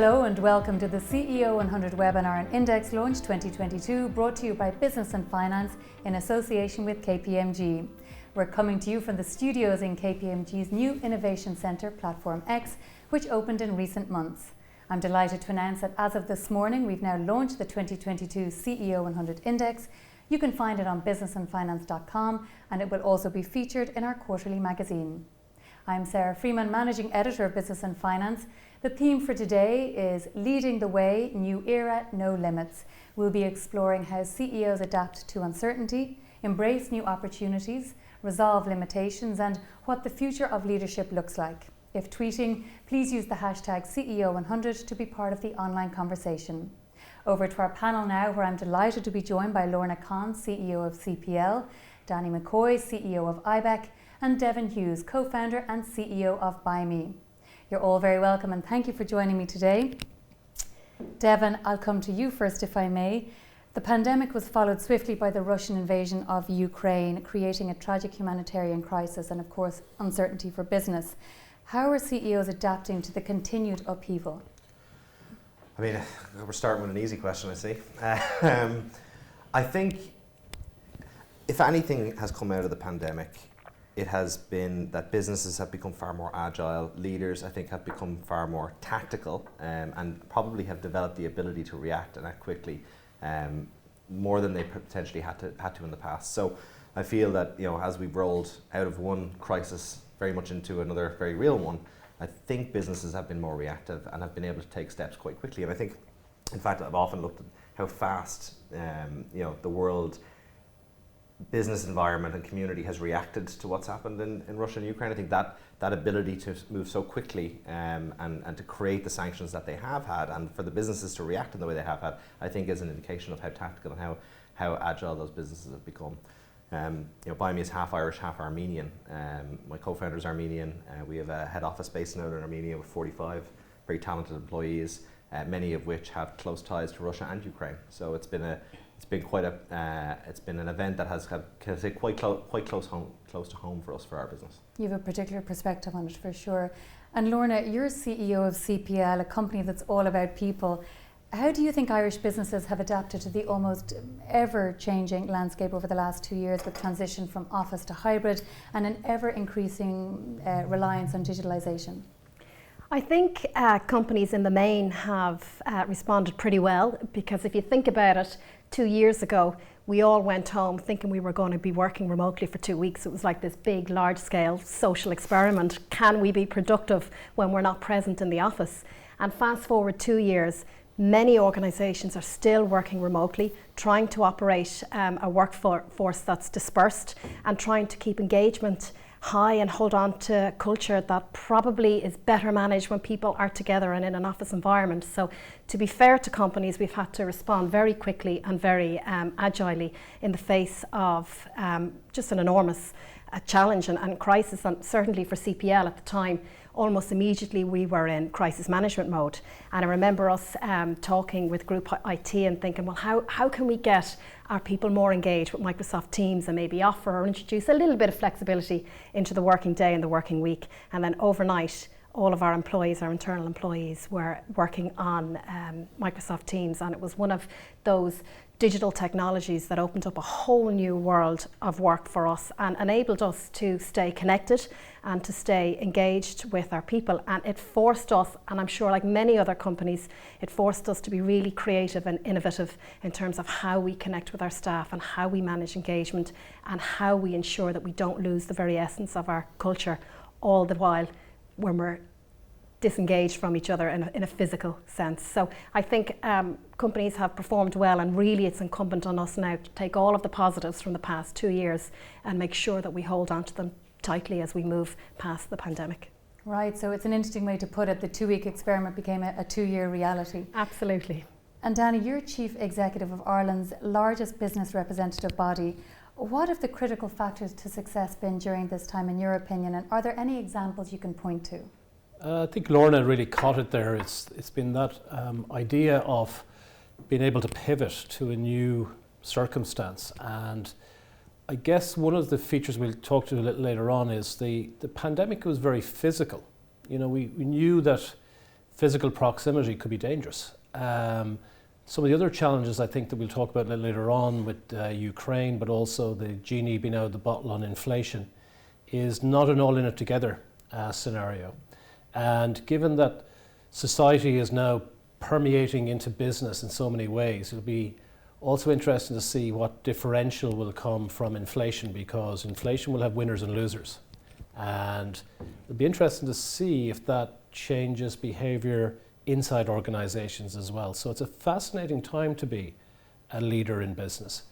Hello and welcome to the CEO 100 webinar and Index Launch 2022, brought to you by Business and Finance in association with KPMG. We're coming to you from the studios in KPMG's new Innovation Centre, Platform X, which opened in recent months. I'm delighted to announce that as of this morning, we've now launched the 2022 CEO 100 Index. You can find it on businessandfinance.com, and it will also be featured in our quarterly magazine. I'm Sarah Freeman, Managing Editor of Business and Finance. The theme for today is Leading the Way, New Era, No Limits. We'll be exploring how CEOs adapt to uncertainty, embrace new opportunities, resolve limitations, and what the future of leadership looks like. If tweeting, please use the hashtag CEO100 to be part of the online conversation. Over to our panel now, where I'm delighted to be joined by Lorna Khan, CEO of CPL, Danny McCoy, CEO of IBEC, and Devin Hughes, co-founder and CEO of Buy Me. You're all very welcome and thank you for joining me today. Devin, I'll come to you first if I may. The pandemic was followed swiftly by the Russian invasion of Ukraine, creating a tragic humanitarian crisis and of course uncertainty for business. How are CEOs adapting to the continued upheaval? I mean, we're starting with an easy question, I see. I think if anything has come out of the pandemic, it has been that businesses have become far more agile. Leaders, I think, have become far more tactical and probably have developed the ability to react and act quickly more than they potentially had to in the past. So I feel that, you know, as we've rolled out of one crisis very much into another very real one, I think businesses have been more reactive and have been able to take steps quite quickly. And I think, in fact, I've often looked at how fast the world business environment and community has reacted to what's happened in Russia and Ukraine. I think that ability to move so quickly and to create the sanctions that they have had, and for the businesses to react in the way they have had, I think is an indication of how tactical and how agile those businesses have become. Buy Me is half Irish, half Armenian. My co-founder is Armenian. We have a head office based in Northern Armenia with 45 very talented employees, many of which have close ties to Russia and Ukraine. So it's been an event that has had quite close to home for us, for our business. You have a particular perspective on it for sure. And Lorna, you're CEO of CPL, a company that's all about people. How do you think Irish businesses have adapted to the almost ever-changing landscape over the last 2 years, with transition from office to hybrid and an ever-increasing reliance on digitalisation? I think companies in the main have responded pretty well, because if you think about it, 2 years ago, we all went home thinking we were going to be working remotely for 2 weeks. It was like this big, large-scale social experiment. Can we be productive when we're not present in the office? And fast forward 2 years, many organisations are still working remotely, trying to operate a workforce that's dispersed and trying to keep engagement high and hold on to culture that probably is better managed when people are together and in an office environment. So to be fair to companies, we've had to respond very quickly and very agilely in the face of just an enormous challenge and crisis, and certainly for CPL at the time, almost immediately we were in crisis management mode. And I remember us talking with group IT and thinking, well, how can we get our people more engaged with Microsoft Teams and maybe offer or introduce a little bit of flexibility into the working day and the working week. And then overnight, all of our employees, our internal employees, were working on Microsoft Teams, and it was one of those digital technologies that opened up a whole new world of work for us and enabled us to stay connected and to stay engaged with our people. And it forced us, and I'm sure like many other companies, it forced us to be really creative and innovative in terms of how we connect with our staff and how we manage engagement and how we ensure that we don't lose the very essence of our culture, all the while when we're disengaged from each other in a physical sense. So I think companies have performed well, and really it's incumbent on us now to take all of the positives from the past 2 years and make sure that we hold on to them tightly as we move past the pandemic. Right, so it's an interesting way to put it. The 2-week experiment became a 2-year reality. Absolutely. And Danny, you're Chief Executive of Ireland's largest business representative body. What have the critical factors to success been during this time, in your opinion, and are there any examples you can point to? I think Lorna really caught it there. It's been that idea of being able to pivot to a new circumstance, and I guess one of the features we'll talk to a little later on is the pandemic was very physical. You know, we knew that physical proximity could be dangerous. Some of the other challenges I think that we'll talk about a little later on with Ukraine, but also the genie being out of the bottle on inflation, is not an all in it together scenario. And given that society is now permeating into business in so many ways, it'll be also interesting to see what differential will come from inflation, because inflation will have winners and losers. And it'll be interesting to see if that changes behaviour inside organisations as well. So it's a fascinating time to be a leader in business.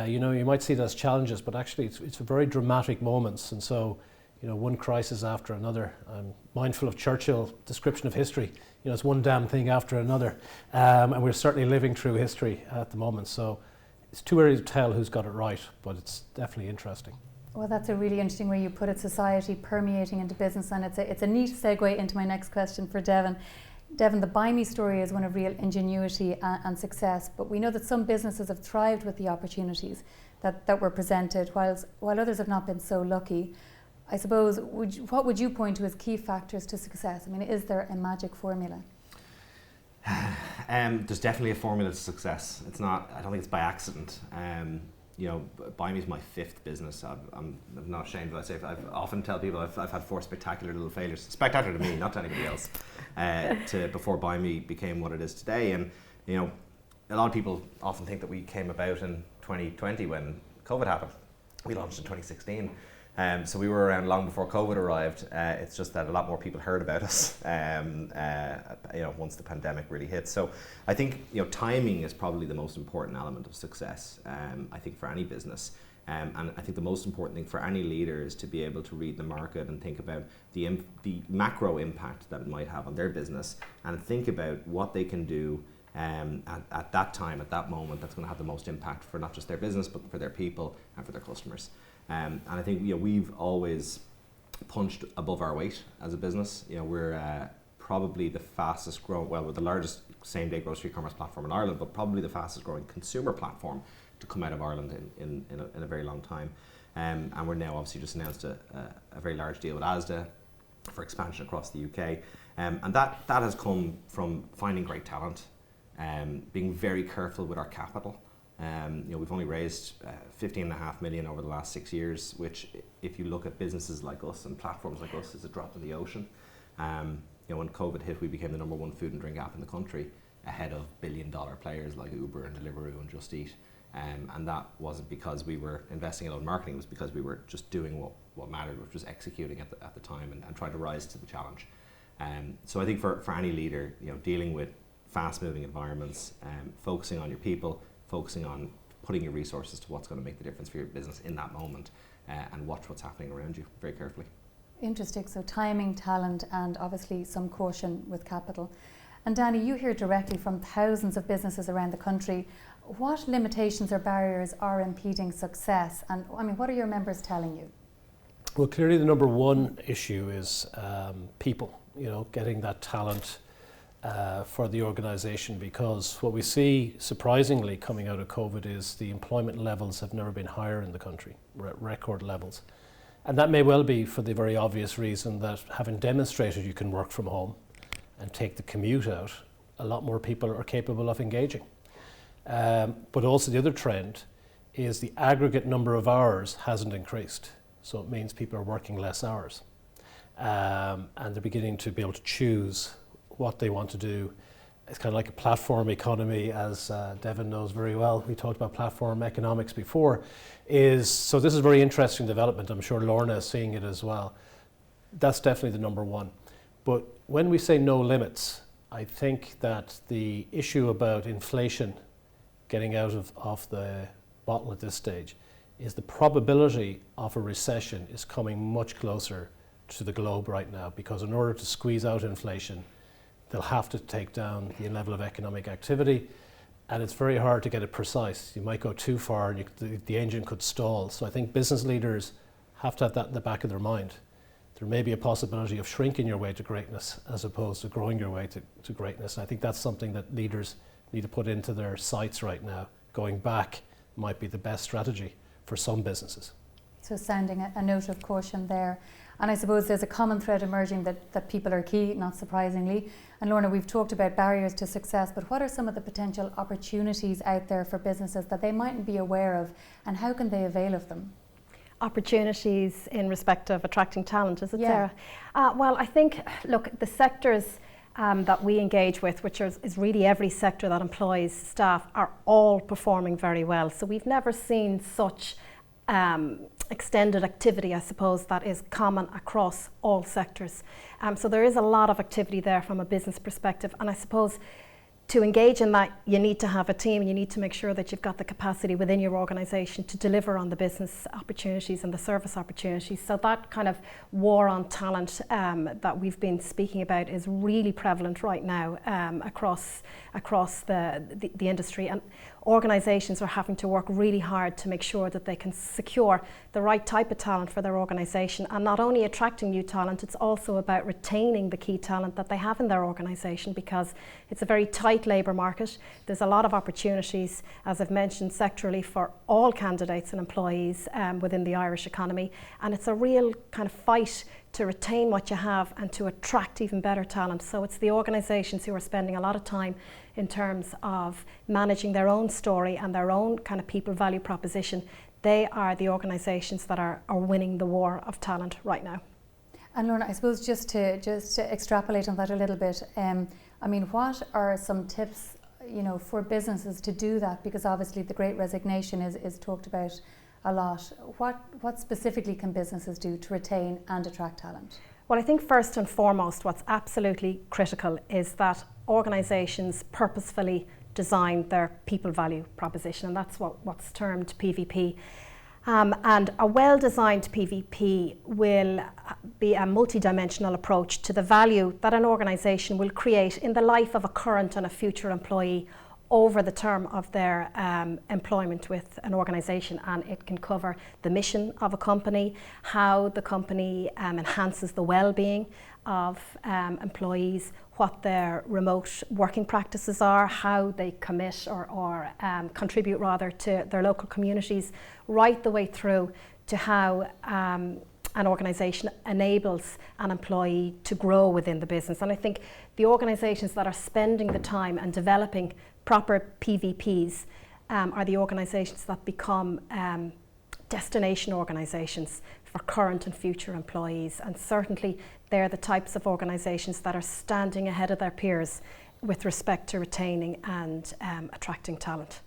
You know, you might see it as challenges, but actually it's very dramatic moments. And so, you know, one crisis after another. I'm mindful of Churchill's description of history. You know, it's one damn thing after another. And we're certainly living through history at the moment. So it's too early to tell who's got it right, but it's definitely interesting. Well, that's a really interesting way you put it, society permeating into business, and it's a neat segue into my next question for Devin. Devin, the Buy Me story is one of real ingenuity and success, but we know that some businesses have thrived with the opportunities that were presented, while others have not been so lucky. I suppose, what would you point to as key factors to success? I mean, is there a magic formula? There's definitely a formula to success. It's not, I don't think it's by accident. You know, Buy Me is my 5th business. I'm not ashamed of it. I often tell people I've had 4 spectacular little failures. Spectacular to me, not to anybody else. Before Buy Me became what it is today. And you know, a lot of people often think that we came about in 2020 when COVID happened. We launched in 2016. So we were around long before COVID arrived. It's just that a lot more people heard about us, you know, once the pandemic really hit. So I think, you know, timing is probably the most important element of success, I think, for any business. And I think the most important thing for any leader is to be able to read the market and think about the macro impact that it might have on their business, and think about what they can do at that time, at that moment, that's going to have the most impact for not just their business, but for their people and for their customers. And I think, you know, we've always punched above our weight as a business. You know, we're probably the fastest growing, well, we're the largest same-day grocery commerce platform in Ireland, but probably the fastest growing consumer platform to come out of Ireland in a very long time. And we're now obviously just announced a very large deal with Asda for expansion across the UK. And that has come from finding great talent, being very careful with our capital. You know, we've only raised 15.5 million over the last 6 years, which, if you look at businesses like us and platforms like us, is a drop in the ocean. You know, when COVID hit, we became the #1 food and drink app in the country, ahead of billion-dollar players like Uber and Deliveroo and Just Eat. And that wasn't because we were investing a lot in marketing; it was because we were just doing what mattered, which was executing at the time and trying to rise to the challenge. So I think for any leader, you know, dealing with fast-moving environments, focusing on your people, focusing on putting your resources to what's going to make the difference for your business in that moment, and watch what's happening around you very carefully. Interesting. So timing, talent, and obviously some caution with capital. And Danny, you hear directly from thousands of businesses around the country. What limitations or barriers are impeding success? And I mean, what are your members telling you? Well, clearly the #1 issue is people, you know, getting that talent for the organisation, because what we see surprisingly coming out of COVID is the employment levels have never been higher in the country, record levels. And that may well be for the very obvious reason that, having demonstrated you can work from home and take the commute out, a lot more people are capable of engaging. But also the other trend is the aggregate number of hours hasn't increased. So it means people are working less hours. And they're beginning to be able to choose what they want to do. It's kind of like a platform economy, as Devin knows very well. We talked about platform economics before. So this is a very interesting development. I'm sure Lorna is seeing it as well. That's definitely the #1. But when we say no limits, I think that the issue about inflation getting out of the bottle at this stage is the probability of a recession is coming much closer to the globe right now, because in order to squeeze out inflation, they'll have to take down the level of economic activity, and it's very hard to get it precise. You might go too far and the engine could stall. So I think business leaders have to have that in the back of their mind. There may be a possibility of shrinking your way to greatness as opposed to growing your way to greatness. And I think that's something that leaders need to put into their sights right now. Going back might be the best strategy for some businesses. So sounding a note of caution there. And I suppose there's a common thread emerging that people are key, not surprisingly. And Lorna, we've talked about barriers to success, but what are some of the potential opportunities out there for businesses that they mightn't be aware of, and how can they avail of them? Opportunities in respect of attracting talent, is it, Yeah. Sarah? Well, I think, look, the sectors that we engage with, which is really every sector that employs staff, are all performing very well. So we've never seen such extended activity, I suppose, that is common across all sectors. So there is a lot of activity there from a business perspective, and I suppose to engage in that, you need to have a team. You need to make sure that you've got the capacity within your organisation to deliver on the business opportunities and the service opportunities. So that kind of war on talent that we've been speaking about is really prevalent right now across the industry. And organisations are having to work really hard to make sure that they can secure the right type of talent for their organisation. And not only attracting new talent, it's also about retaining the key talent that they have in their organisation, because it's a very tight labour market. There's a lot of opportunities, as I've mentioned, sectorally for all candidates and employees within the Irish economy. And it's a real kind of fight to retain what you have and to attract even better talent. So it's the organisations who are spending a lot of time in terms of managing their own story and their own kind of people value proposition. They are the organisations that are winning the war of talent right now. And Lorna, I suppose just to extrapolate on that a little bit, I mean, what are some tips, for businesses to do that? Because obviously the Great Resignation is talked about a lot. What specifically can businesses do to retain and attract talent? Well, I think first and foremost, what's absolutely critical is that organisations purposefully design their people value proposition, and that's what's termed PVP. And a well-designed PVP will be a multidimensional approach to the value that an organisation will create in the life of a current and a future employee over the term of their employment with an organisation. And it can cover the mission of a company, how the company enhances the well-being of employees, what their remote working practices are, how they commit or contribute rather to their local communities, right the way through to how an organisation enables an employee to grow within the business. And I think the organisations that are spending the time and developing proper PVPs are the organisations that become destination organisations for current and future employees. And certainly they're the types of organisations that are standing ahead of their peers with respect to retaining and attracting talent.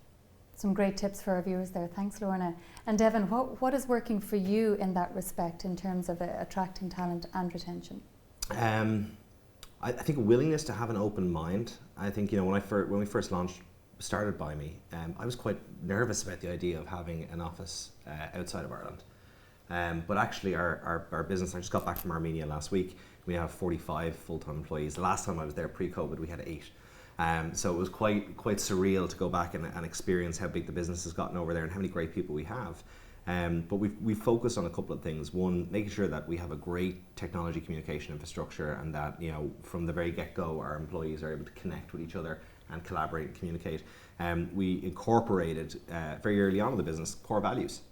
Some great tips for our viewers there. Thanks, Lorna. And Devin, what is working for you in that respect in terms of attracting talent and retention? I think a willingness to have an open mind. I think when we first launched Started By Me, I was quite nervous about the idea of having an office outside of Ireland. But actually our business, I just got back from Armenia last week. We have 45 full-time employees. The last time I was there pre-COVID, we had 8. So it was quite surreal to go back and experience how big the business has gotten over there and how many great people we have. But we focused on a couple of things. One, making sure that we have a great technology communication infrastructure, and that from the very get-go our employees are able to connect with each other and collaborate and communicate. We incorporated very early on in the business core values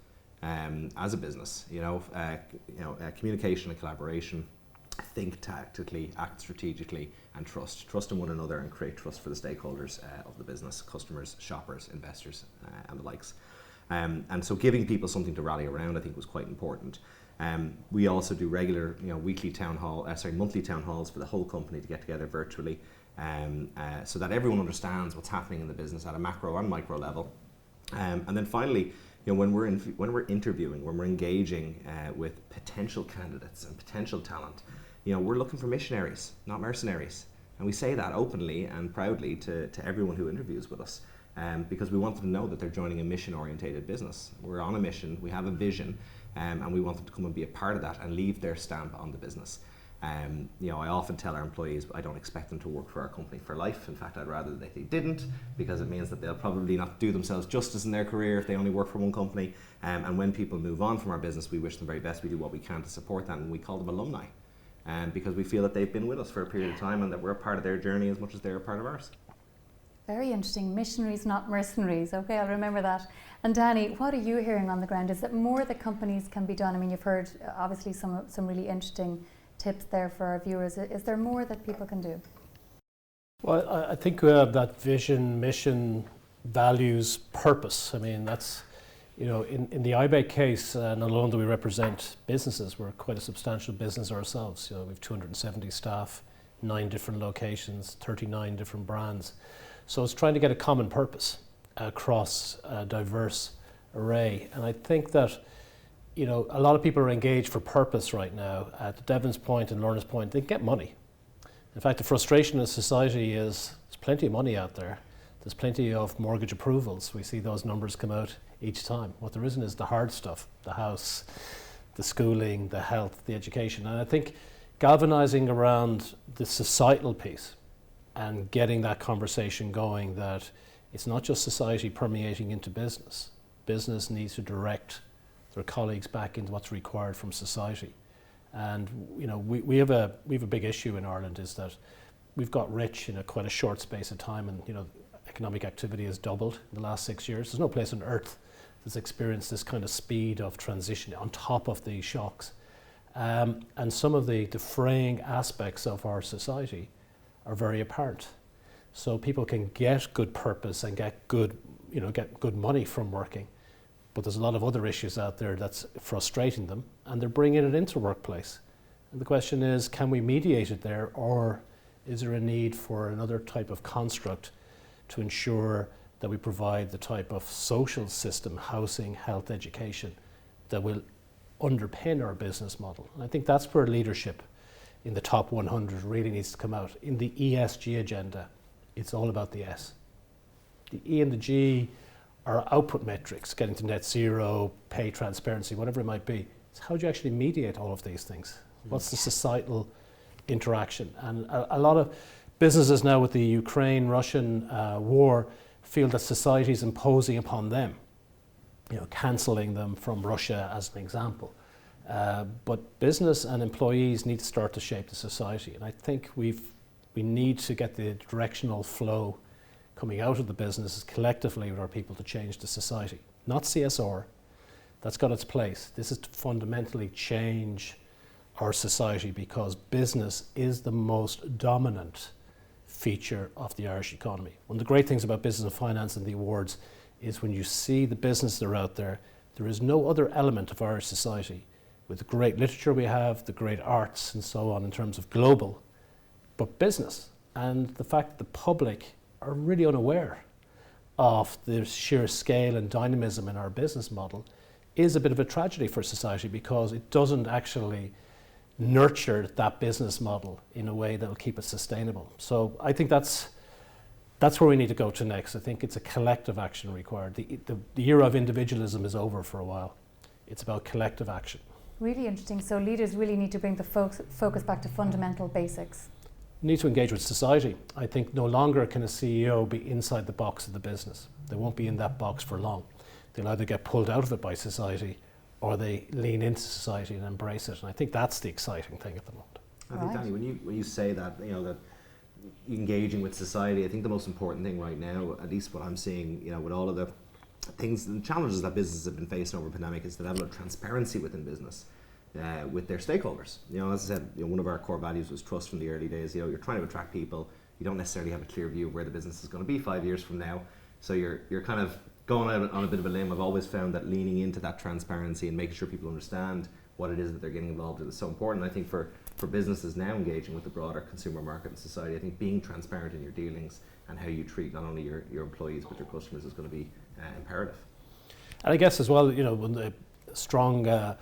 as a business. Communication and collaboration. Think tactically, act strategically, and trust in one another, and create trust for the stakeholders of the business: customers, shoppers, investors, and the likes. And so giving people something to rally around, I think, was quite important. We also do regular, monthly town halls for the whole company to get together virtually, so that everyone understands what's happening in the business at a macro and micro level. And then finally, when we're interviewing, when we're engaging with potential candidates and potential talent, we're looking for missionaries, not mercenaries. And we say that openly and proudly to everyone who interviews with us. Because we want them to know that they're joining a mission-orientated business. We're on a mission, we have a vision, and we want them to come and be a part of that and leave their stamp on the business. I often tell our employees I don't expect them to work for our company for life. In fact, I'd rather that they didn't, because it means that they'll probably not do themselves justice in their career if they only work for one company. And when people move on from our business, we wish them very best. We do what we can to support that, and we call them alumni. Because we feel that they've been with us for a period of time and that we're a part of their journey as much as they're a part of ours. Very interesting. Missionaries, not mercenaries. Okay, I'll remember that. And Danny, what are you hearing on the ground? Is it more that companies can be done? I mean, you've heard obviously some really interesting tips there for our viewers. Is there more that people can do? Well, I think we have that vision, mission, values, purpose. I mean, that's, in the IBEC case, not alone do we represent businesses, we're quite a substantial business ourselves. We have 270 staff, 9 different locations, 39 different brands. So it's trying to get a common purpose across a diverse array. And I think that, a lot of people are engaged for purpose right now. At Devon's point and Lorna's point, they get money. In fact, the frustration in society is there's plenty of money out there. There's plenty of mortgage approvals. We see those numbers come out each time. What there isn't is the hard stuff, the house, the schooling, the health, the education. And I think galvanizing around the societal piece and getting that conversation going, that it's not just society permeating into business. Business needs to direct their colleagues back into what's required from society. And we have a big issue in Ireland, is that we've got rich in quite a short space of time, and economic activity has doubled in the last 6 years. There's no place on earth that's experienced this kind of speed of transition on top of the shocks. And some of the fraying aspects of our society are very apparent. So people can get good purpose and get good money from working, but there's a lot of other issues out there that's frustrating them, and they're bringing it into workplace. And the question is, can we mediate it there, or is there a need for another type of construct to ensure that we provide the type of social system, housing, health, education, that will underpin our business model? And I think that's where leadership in the top 100 really needs to come out. In the ESG agenda, it's all about the S. The E and the G are output metrics, getting to net zero, pay transparency, whatever it might be. It's how do you actually mediate all of these things? What's the societal interaction? And a lot of businesses now with the Ukraine-Russian war feel that society is imposing upon them, cancelling them from Russia as an example. But business and employees need to start to shape the society. And I think we need to get the directional flow coming out of the businesses collectively with our people to change the society. Not CSR, that's got its place. This is to fundamentally change our society, because business is the most dominant feature of the Irish economy. One of the great things about Business and Finance and the awards is when you see the businesses that are out there, there is no other element of Irish society, with the great literature we have, the great arts and so on in terms of global, but business. And the fact that the public are really unaware of the sheer scale and dynamism in our business model is a bit of a tragedy for society, because it doesn't actually nurture that business model in a way that will keep it sustainable. So I think that's where we need to go to next. I think it's a collective action required. The era of individualism is over for a while. It's about collective action. Really interesting. So leaders really need to bring the focus back to fundamental basics. Need to engage with society. I think no longer can a CEO be inside the box of the business. They won't be in that box for long. They'll either get pulled out of it by society, or they lean into society and embrace it. And I think that's the exciting thing at the moment. I think, Danny, when you say that, that engaging with society, I think the most important thing right now, at least what I'm seeing, with all of the things and challenges that businesses have been facing over the pandemic, is the level of transparency within business. With their stakeholders. As I said, one of our core values was trust from the early days. You're trying to attract people. You don't necessarily have a clear view of where the business is going to be 5 years from now. So you're kind of going out on a bit of a limb. I've always found that leaning into that transparency and making sure people understand what it is that they're getting involved in is so important. I think for businesses now engaging with the broader consumer market and society, I think being transparent in your dealings and how you treat not only your employees but your customers is going to be imperative. And I guess as well, when the strong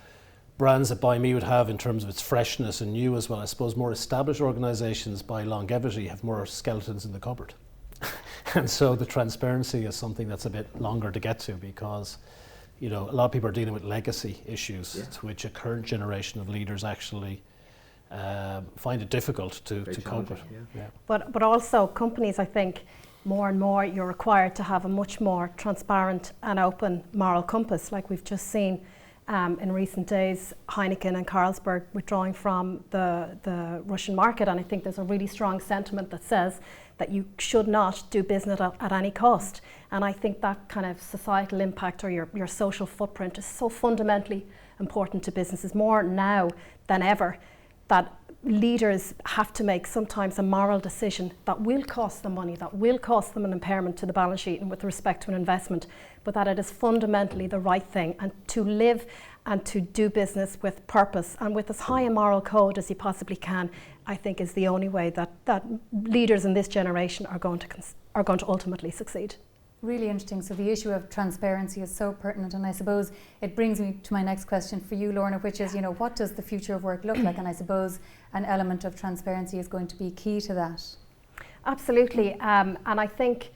brands that Buy Me would have in terms of its freshness and new as well, I suppose more established organisations by longevity have more skeletons in the cupboard. And so the transparency is something that's a bit longer to get to, because a lot of people are dealing with legacy issues, to which a current generation of leaders actually find it difficult to cope with. Yeah. But also companies, I think, more and more you're required to have a much more transparent and open moral compass, like we've just seen in recent days, Heineken and Carlsberg withdrawing from the Russian market, and I think there's a really strong sentiment that says that you should not do business at any cost. And I think that kind of societal impact or your social footprint is so fundamentally important to businesses, more now than ever, that leaders have to make sometimes a moral decision that will cost them money, that will cost them an impairment to the balance sheet and with respect to an investment, but that it is fundamentally the right thing. And to live and to do business with purpose and with as high a moral code as you possibly can, I think is the only way that leaders in this generation are going to ultimately succeed. Really interesting. So the issue of transparency is so pertinent, and I suppose it brings me to my next question for you, Lorna, which is, what does the future of work look like? And I suppose an element of transparency is going to be key to that. Absolutely, and I think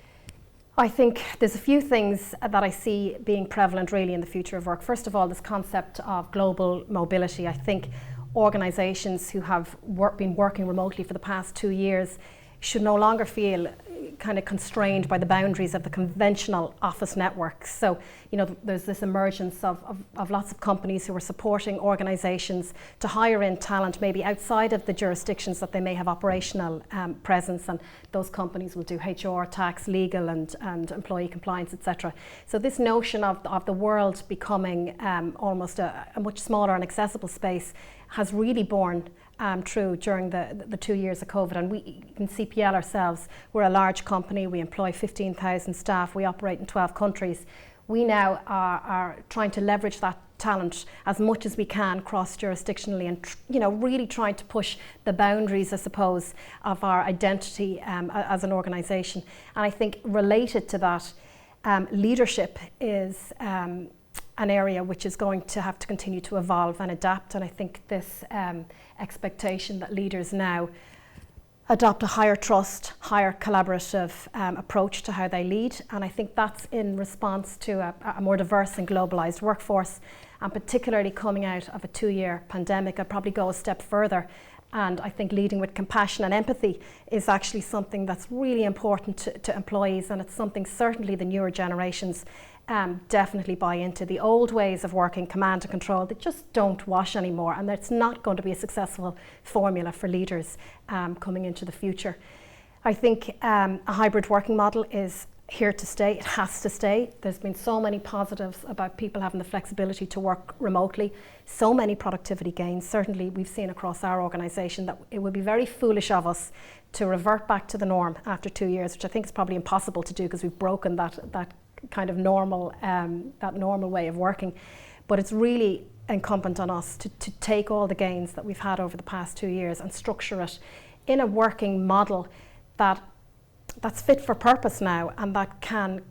there's a few things that I see being prevalent really in the future of work. First of all, this concept of global mobility. I think organisations who have been working remotely for the past 2 years should no longer feel kind of constrained by the boundaries of the conventional office networks. So, there's this emergence of lots of companies who are supporting organisations to hire in talent maybe outside of the jurisdictions that they may have operational presence, and those companies will do HR, tax, legal and employee compliance, etc. So this notion of the world becoming almost a much smaller and accessible space has really borne true during the 2 years of COVID. And we in CPL ourselves, we're a large company, we employ 15,000 staff, we operate in 12 countries. We now are trying to leverage that talent as much as we can cross-jurisdictionally and really trying to push the boundaries, I suppose, of our identity as an organisation. And I think related to that, leadership is an area which is going to have to continue to evolve and adapt. And I think this expectation that leaders now adopt a higher trust, higher collaborative approach to how they lead. And I think that's in response to a more diverse and globalised workforce, and particularly coming out of a 2-year pandemic. I'd probably go a step further. And I think leading with compassion and empathy is actually something that's really important to employees, and it's something certainly the newer generations definitely buy into. The old ways of working, command and control, they just don't wash anymore, and it's not going to be a successful formula for leaders coming into the future. I think a hybrid working model is here to stay. It has to stay. There's been so many positives about people having the flexibility to work remotely, so many productivity gains. Certainly we've seen across our organisation that it would be very foolish of us to revert back to the norm after 2 years, which I think is probably impossible to do because we've broken that kind of normal way of working. But it's really incumbent on us to take all the gains that we've had over the past 2 years and structure it in a working model that's fit for purpose now, and that can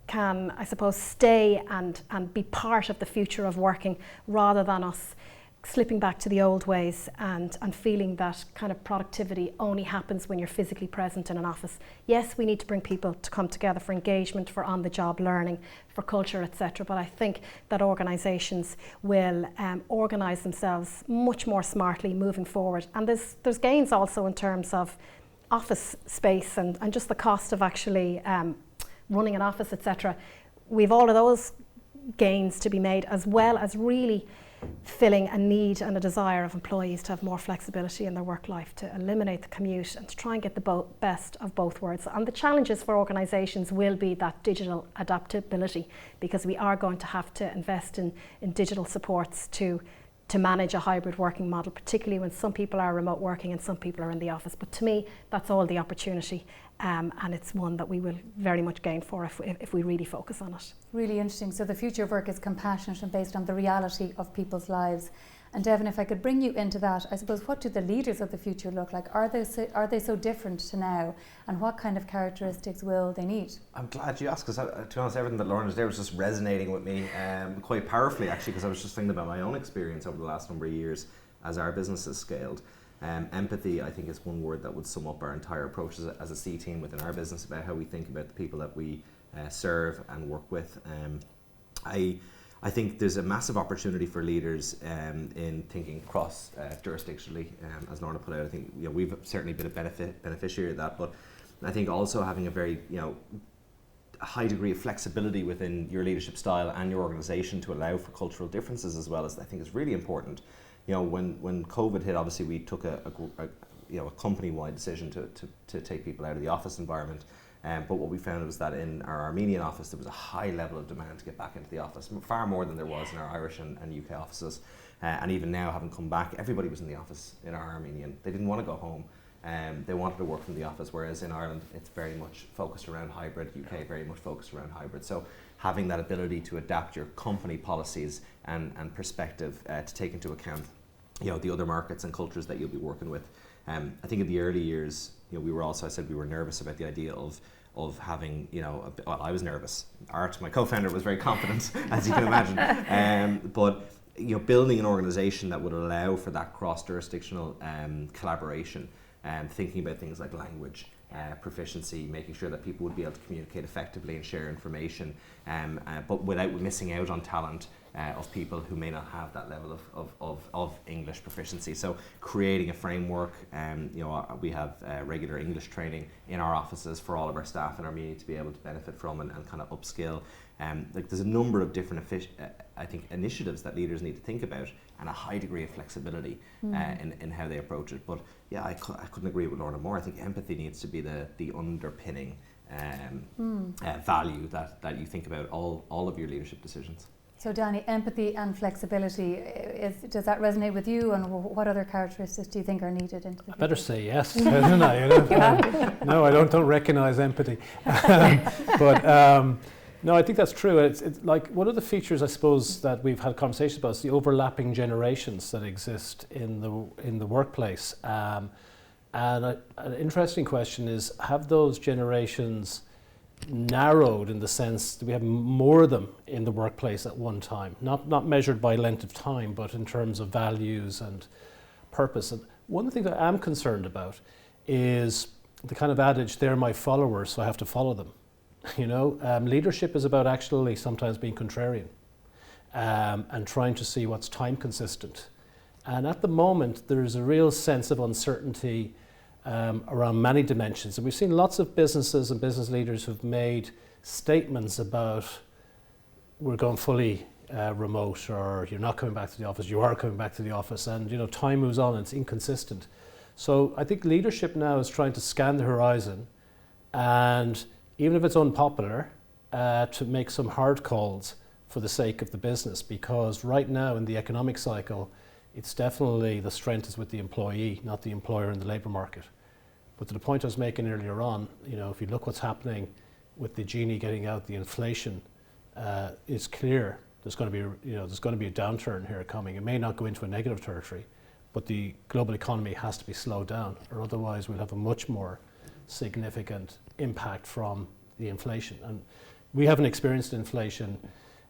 I suppose stay and be part of the future of working, rather than us slipping back to the old ways and feeling that kind of productivity only happens when you're physically present in an office. Yes, we need to bring people to come together for engagement, for on-the-job learning, for culture, etc. But I think that organisations will organise themselves much more smartly moving forward. And there's gains also in terms of office space and just the cost of actually running an office, etc. We've all of those gains to be made, as well as really filling a need and a desire of employees to have more flexibility in their work life, to eliminate the commute and to try and get the best of both worlds. And the challenges for organisations will be that digital adaptability, because we are going to have to invest in digital supports to manage a hybrid working model, particularly when some people are remote working and some people are in the office. But to me, that's all the opportunity, and it's one that we will very much gain for if we really focus on it. Really interesting. So the future of work is compassionate and based on the reality of people's lives. And Devin, if I could bring you into that, I suppose, what do the leaders of the future look like? Are they so different to now? And what kind of characteristics will they need? I'm glad you asked, because to be honest, everything that Lauren was there was just resonating with me quite powerfully, actually, because I was just thinking about my own experience over the last number of years as our business has scaled. Empathy, I think, is one word that would sum up our entire approach as a C team within our business, about how we think about the people that we serve and work with. I think there's a massive opportunity for leaders in thinking cross jurisdictionally, as Lorna put out. I think we've certainly been a beneficiary of that, but I think also having a very a high degree of flexibility within your leadership style and your organisation to allow for cultural differences as well, as I think is really important. You know, when COVID hit, obviously we took a company-wide decision to take people out of the office environment. But what we found was that in our Armenian office there was a high level of demand to get back into the office, far more than there was in our Irish and UK offices. And even now, having come back, everybody was in the office in our Armenian. They didn't want to go home. They wanted to work from the office, whereas in Ireland it's very much focused around hybrid, UK very much focused around hybrid. So having that ability to adapt your company policies and perspective to take into account, you know, the other markets and cultures that you'll be working with. I think in the early years, you know, we were nervous about the idea of having, you know, well, I was nervous. Art, my co-founder, was very confident, as you can imagine. But you know, building an organisation that would allow for that cross-jurisdictional collaboration, thinking about things like language, proficiency, making sure that people would be able to communicate effectively and share information, but without missing out on talent of people who may not have that level of English proficiency. So creating a framework, you know, we have regular English training in our offices for all of our staff in Armenia to be able to benefit from and kind of upskill. Like there's a number of different I think initiatives that leaders need to think about, and a high degree of flexibility in how they approach it. But yeah, I couldn't agree with Lorna more. I think empathy needs to be the underpinning value that you think about all of your leadership decisions. So Danny, empathy and flexibility, does that resonate with you, and what other characteristics do you think are needed into the future? I better say yes, don't I? You know? No, I don't recognise empathy. But no, I think that's true. It's like one of the features, I suppose, that we've had conversations about is the overlapping generations that exist in the workplace. And an interesting question is, have those generations narrowed in the sense that we have more of them in the workplace at one time, not measured by length of time, but in terms of values and purpose. And one of the things I am concerned about is the kind of adage, they're my followers, so I have to follow them. You know, leadership is about actually sometimes being contrarian and trying to see what's time consistent. And at the moment, there is a real sense of uncertainty around many dimensions. And we've seen lots of businesses and business leaders who've made statements about we're going fully remote, or you're not coming back to the office, you are coming back to the office, and you know, time moves on and it's inconsistent. So I think leadership now is trying to scan the horizon, and even if it's unpopular, to make some hard calls for the sake of the business, because right now in the economic cycle, it's definitely the strength is with the employee, not the employer in the labour market. But to the point I was making earlier on, you know, if you look what's happening with the genie getting out, the inflation, it's clear there's going to be, there's going to be a downturn here coming. It may not go into a negative territory, but the global economy has to be slowed down, or otherwise we'll have a much more significant impact from the inflation. And we haven't experienced inflation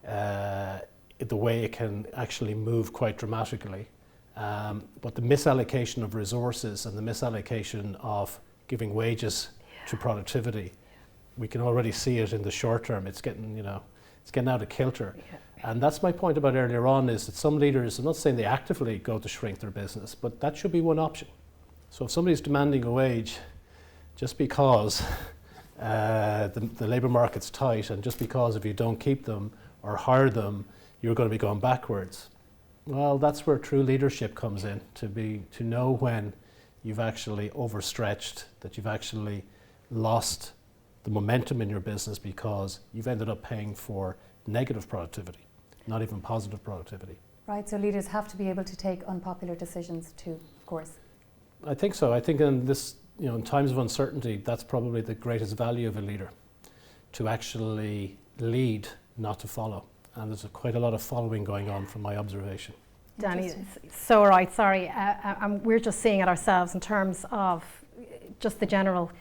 the way it can actually move quite dramatically. But the misallocation of resources and the misallocation of giving wages to productivity, we can already see it in the short term. It's getting, it's getting out of kilter. And that's my point about earlier on, is that some leaders, I'm not saying they actively go to shrink their business, but that should be one option. So if somebody's demanding a wage just because the labour market's tight, and just because if you don't keep them or hire them, you're going to be going backwards. Well, that's where true leadership comes in, to know when you've actually overstretched, that you've actually lost the momentum in your business because you've ended up paying for negative productivity, not even positive productivity. Right, so leaders have to be able to take unpopular decisions too, of course. I think so. I think in this, in times of uncertainty, that's probably the greatest value of a leader, to actually lead, not to follow. And there's quite a lot of following going on from my observation. Danny, so right, sorry. We're just seeing it ourselves in terms of just the general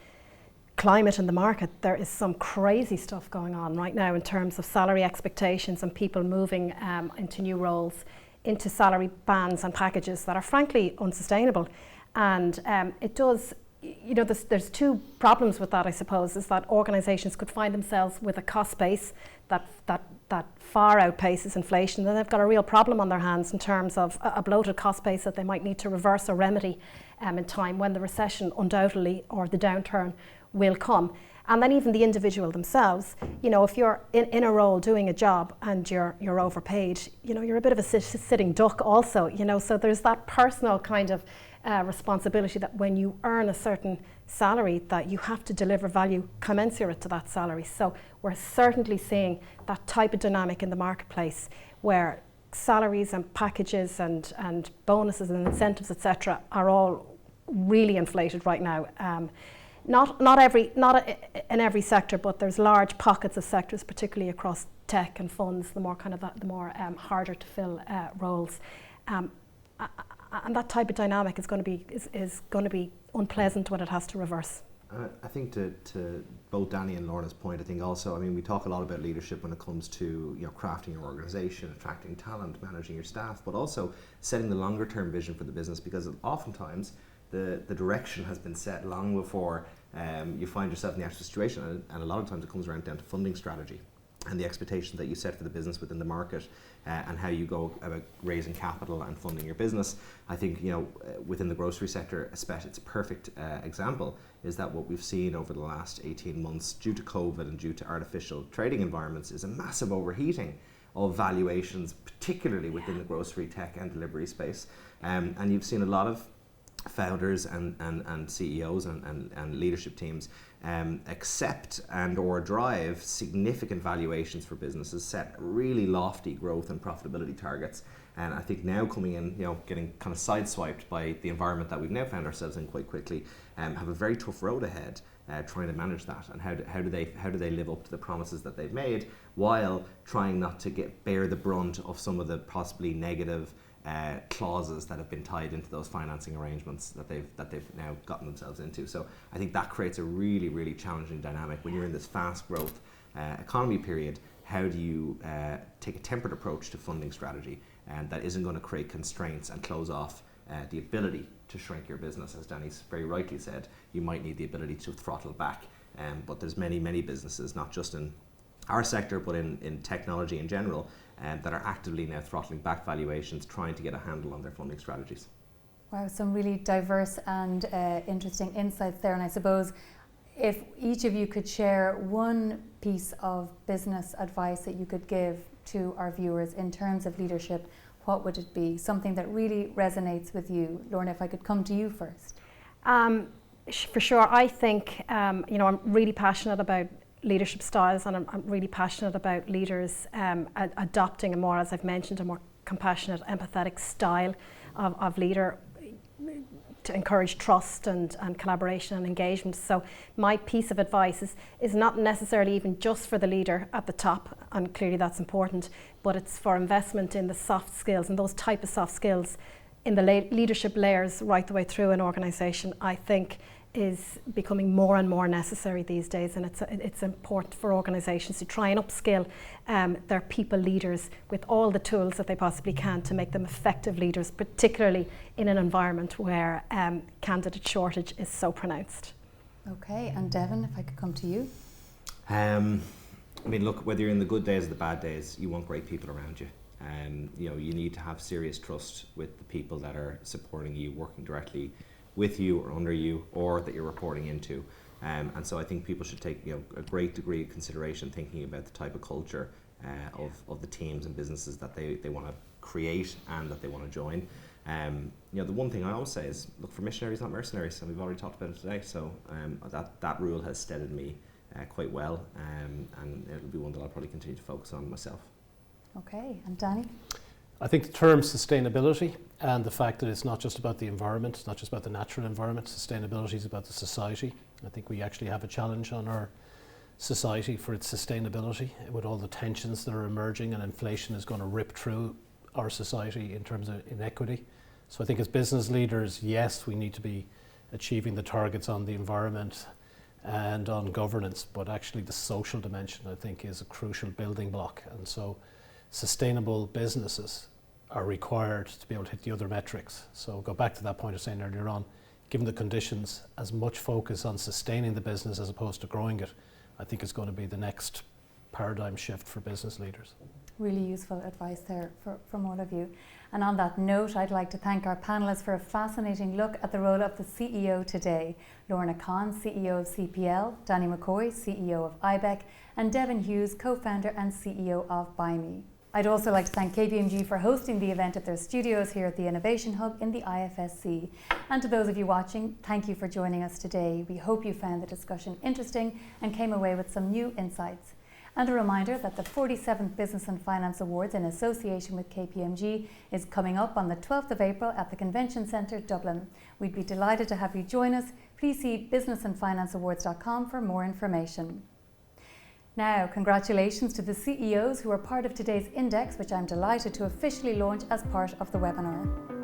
climate in the market. There is some crazy stuff going on right now in terms of salary expectations and people moving into new roles, into salary bands and packages that are frankly unsustainable. And it does, there's two problems with that, I suppose, is that organisations could find themselves with a cost base that far outpaces inflation. Then they've got a real problem on their hands in terms of a bloated cost base that they might need to reverse or remedy in time when the recession undoubtedly or the downturn will come. And then even the individual themselves, if you're in a role doing a job and you're overpaid, you're a bit of a sitting duck also, so there's that personal kind of responsibility that when you earn a certain salary that you have to deliver value commensurate to that salary. So we're certainly seeing that type of dynamic in the marketplace where salaries and packages and bonuses and incentives, etc., are all really inflated right now. Not in every sector, but there's large pockets of sectors, particularly across tech and funds, the more harder to fill roles. And that type of dynamic is going to be unpleasant when it has to reverse. I think to both Danny and Lorna's point, I think also, we talk a lot about leadership when it comes to crafting your organisation, attracting talent, managing your staff, but also setting the longer term vision for the business, because oftentimes the direction has been set long before you find yourself in the actual situation, and a lot of times it comes around down to funding strategy and the expectations that you set for the business within the market, and how you go about raising capital and funding your business. I think within the grocery sector, especially, it's a perfect example, is that what we've seen over the last 18 months due to COVID and due to artificial trading environments is a massive overheating of valuations, particularly within the grocery, tech and delivery space. And you've seen a lot of founders and CEOs and leadership teams accept and or drive significant valuations for businesses, set really lofty growth and profitability targets, and I think now coming in, getting kind of sideswiped by the environment that we've now found ourselves in quite quickly, have a very tough road ahead trying to manage that, and how do they live up to the promises that they've made while trying not to bear the brunt of some of the possibly negative clauses that have been tied into those financing arrangements that they've now gotten themselves into. So I think that creates a really, really challenging dynamic when you're in this fast growth economy period. How do you take a tempered approach to funding strategy, and that isn't going to create constraints and close off the ability to shrink your business? As Danny's very rightly said, you might need the ability to throttle back, but there's many businesses, not just in our sector but in technology in general, that are actively now throttling back valuations, trying to get a handle on their funding strategies. Wow, some really diverse and interesting insights there. And I suppose if each of you could share one piece of business advice that you could give to our viewers in terms of leadership, what would it be? Something that really resonates with you. Lorna, if I could come to you first. For sure, I think, I'm really passionate about leadership styles, and I'm really passionate about leaders adopting a more, as I've mentioned, a more compassionate, empathetic style of leader to encourage trust and collaboration and engagement. So my piece of advice is not necessarily even just for the leader at the top, and clearly that's important, but it's for investment in the soft skills, and those type of soft skills in the leadership layers right the way through an organisation, I think is becoming more and more necessary these days, and it's important for organisations to try and upskill their people leaders with all the tools that they possibly can to make them effective leaders, particularly in an environment where candidate shortage is so pronounced. Okay, and Devin, if I could come to you. Look, whether you're in the good days or the bad days, you want great people around you. You need to have serious trust with the people that are supporting you, working directly with you or under you, or that you're reporting into, and so I think people should take a great degree of consideration thinking about the type of culture of the teams and businesses that they want to create and that they want to join. The one thing I always say is, look for missionaries, not mercenaries, and we've already talked about it today. So that rule has steadied me quite well, and it'll be one that I'll probably continue to focus on myself. Okay, and Danny? I think the term sustainability and the fact that it's not just about the environment, it's not just about the natural environment, sustainability is about the society. I think we actually have a challenge on our society for its sustainability with all the tensions that are emerging, and inflation is going to rip through our society in terms of inequity. So I think as business leaders, yes, we need to be achieving the targets on the environment and on governance, but actually the social dimension, I think, is a crucial building block. And so sustainable businesses are required to be able to hit the other metrics. So go back to that point of saying earlier on, given the conditions, as much focus on sustaining the business as opposed to growing it, I think is going to be the next paradigm shift for business leaders. Really useful advice there from all of you. And on that note, I'd like to thank our panellists for a fascinating look at the role of the CEO today. Lorna Khan, CEO of CPL, Danny McCoy, CEO of IBEC, and Devin Hughes, co-founder and CEO of BuyMe. I'd also like to thank KPMG for hosting the event at their studios here at the Innovation Hub in the IFSC. And to those of you watching, thank you for joining us today. We hope you found the discussion interesting and came away with some new insights. And a reminder that the 47th Business and Finance Awards in association with KPMG is coming up on the 12th of April at the Convention Centre, Dublin. We'd be delighted to have you join us. Please see businessandfinanceawards.com for more information. Now, congratulations to the CEOs who are part of today's index, which I'm delighted to officially launch as part of the webinar.